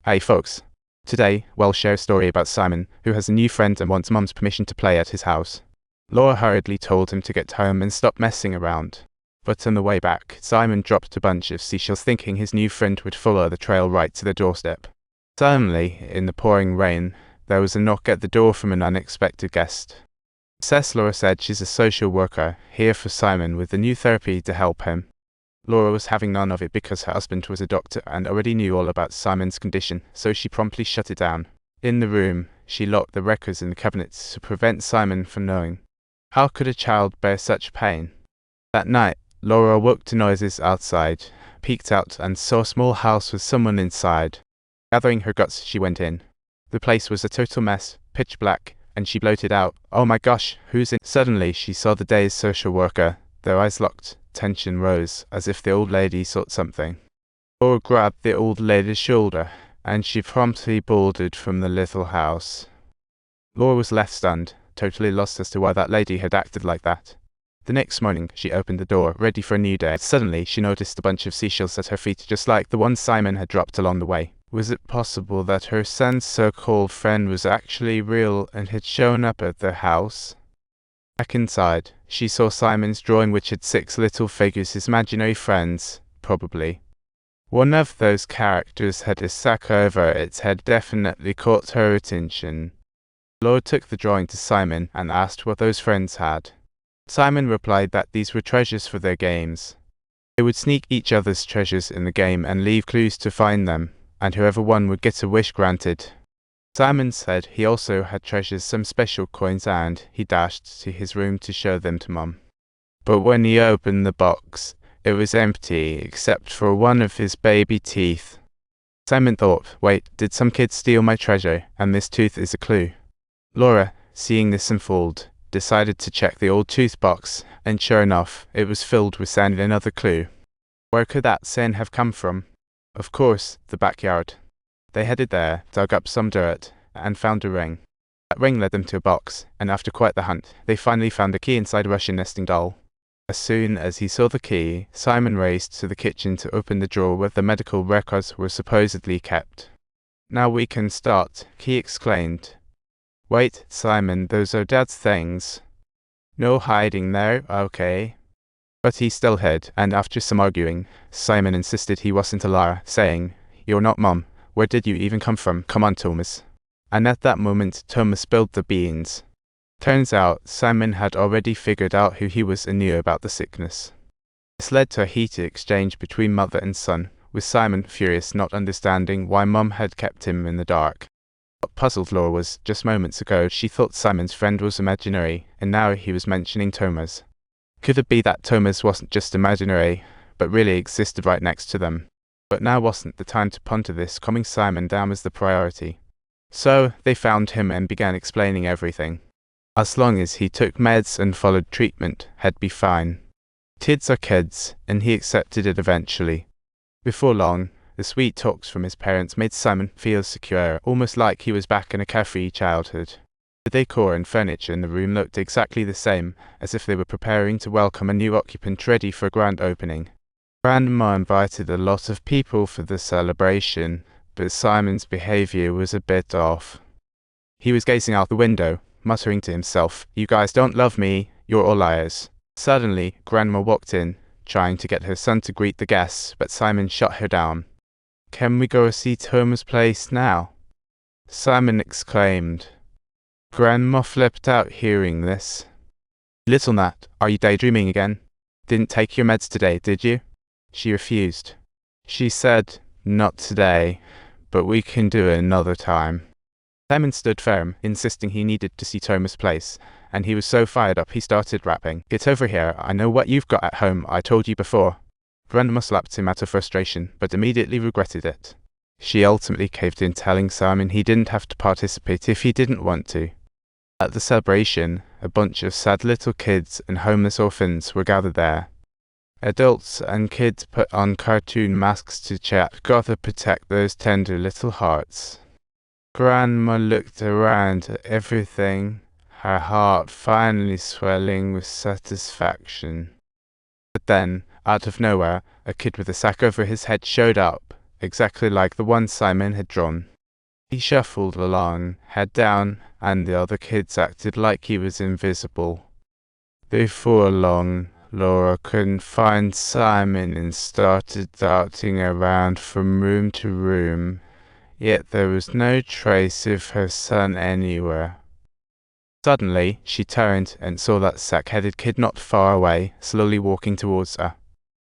Hey folks. Today, we'll share a story about Simon, who has a new friend and wants Mum's permission to play at his house. Laura hurriedly told him to get home and stop messing around. But on the way back, Simon dropped a bunch of seashells thinking his new friend would follow the trail right to the doorstep. Suddenly, in the pouring rain, there was a knock at the door from an unexpected guest. Laura said she's a social worker, here for Simon with the new therapy to help him. Laura was having none of it because her husband was a doctor and already knew all about Simon's condition, so she promptly shut it down. In the room, she locked the records in the cabinets to prevent Simon from knowing. How could a child bear such pain? That night, Laura awoke to noises outside, peeked out and saw a small house with someone inside. Gathering her guts, she went in. The place was a total mess, pitch black, and she bloated out, "Oh my gosh, who's in?" Suddenly, she saw the day's social worker. Their eyes locked. Tension rose, as if the old lady sought something. Laura grabbed the old lady's shoulder, and she promptly boarded from the little house. Laura was left stunned, totally lost as to why that lady had acted like that. The next morning, she opened the door, ready for a new day. Suddenly, she noticed a bunch of seashells at her feet, just like the ones Simon had dropped along the way. Was it possible that her son's so-called friend was actually real and had shown up at their house? Back inside, she saw Simon's drawing, which had 6 little figures, his imaginary friends, probably. One of those characters had a sack over its head, definitely caught her attention. Laura took the drawing to Simon and asked what those friends had. Simon replied that these were treasures for their games. They would sneak each other's treasures in the game and leave clues to find them, and whoever won would get a wish granted. Simon said he also had treasures, some special coins, and he dashed to his room to show them to Mum. But when he opened the box, it was empty except for one of his baby teeth. Simon thought, wait, did some kid steal my treasure, and this tooth is a clue? Laura, seeing this unfold, decided to check the old tooth box, and sure enough, it was filled with sand, another clue. Where could that sand have come from? Of course, the backyard. They headed there, dug up some dirt, and found a ring. That ring led them to a box, and after quite the hunt, they finally found a key inside a Russian nesting doll. As soon as he saw the key, Simon raced to the kitchen to open the drawer where the medical records were supposedly kept. "Now we can start," he exclaimed. "Wait, Simon, those are Dad's things." "No hiding there, okay." But he still hid, and after some arguing, Simon insisted he wasn't a liar, saying, "You're not Mum. Where did you even come from? Come on, Thomas." And at that moment, Thomas spilled the beans. Turns out, Simon had already figured out who he was and knew about the sickness. This led to a heated exchange between mother and son, with Simon furious, not understanding why Mum had kept him in the dark. What puzzled Laura was, just moments ago, she thought Simon's friend was imaginary, and now he was mentioning Thomas. Could it be that Thomas wasn't just imaginary, but really existed right next to them? But now wasn't the time to ponder this, calming Simon down was the priority. So, they found him and began explaining everything. As long as he took meds and followed treatment, he'd be fine. Kids are kids, and he accepted it eventually. Before long, the sweet talks from his parents made Simon feel secure, almost like he was back in a carefree childhood. The decor and furniture in the room looked exactly the same, as if they were preparing to welcome a new occupant ready for a grand opening. Grandma invited a lot of people for the celebration, but Simon's behavior was a bit off. He was gazing out the window, muttering to himself, "You guys don't love me, you're all liars." Suddenly, Grandma walked in, trying to get her son to greet the guests, but Simon shut her down. "Can we go see Thomas' place now?" Simon exclaimed. Grandma flipped out hearing this. "Little Nat, are you daydreaming again? Didn't take your meds today, did you?" She refused. She said, "Not today, but we can do it another time." Simon stood firm, insisting he needed to see Thomas' place, and he was so fired up he started rapping, "Get over here, I know what you've got at home, I told you before." Grandma slapped him out of frustration, but immediately regretted it. She ultimately caved in, telling Simon he didn't have to participate if he didn't want to. At the celebration, a bunch of sad little kids and homeless orphans were gathered there. Adults and kids put on cartoon masks to chat, "Gotta protect those tender little hearts." Grandma looked around at everything, her heart finally swelling with satisfaction. But then, out of nowhere, a kid with a sack over his head showed up, exactly like the one Simon had drawn. He shuffled along, head down, and the other kids acted like he was invisible. Before long, Laura couldn't find Simon and started darting around from room to room, yet there was no trace of her son anywhere. Suddenly, she turned and saw that sack-headed kid not far away, slowly walking towards her.